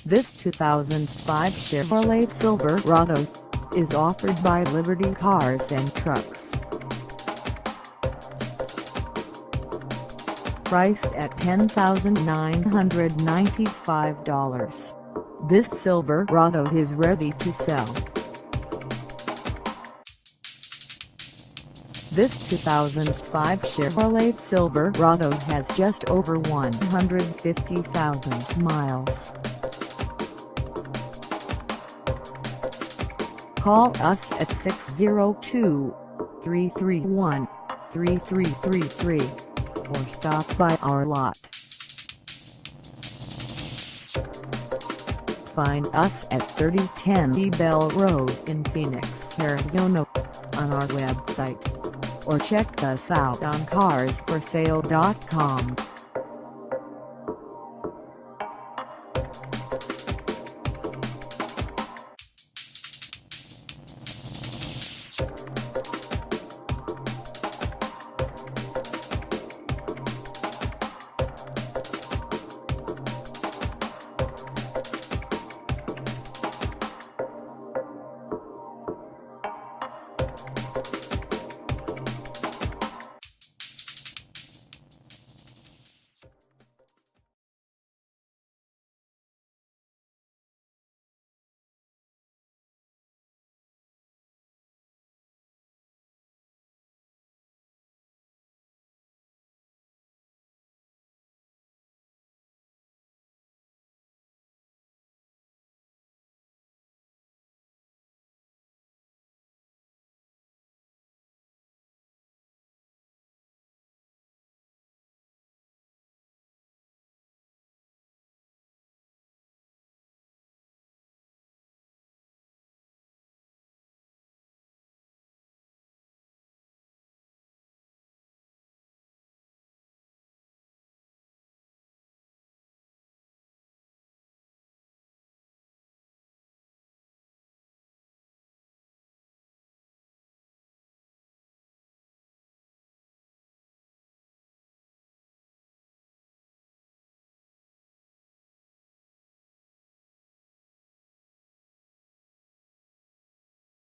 This 2005 Chevrolet Silverado is offered by Liberty Cars and Trucks. Priced at $10,995, this Silverado is ready to sell. This 2005 Chevrolet Silverado has just over 150,000 miles. Call us at 602-331-3333 or stop by our lot. Find us at 3010 Bell Road in Phoenix, Arizona on our website, or check us out on carsforsale.com.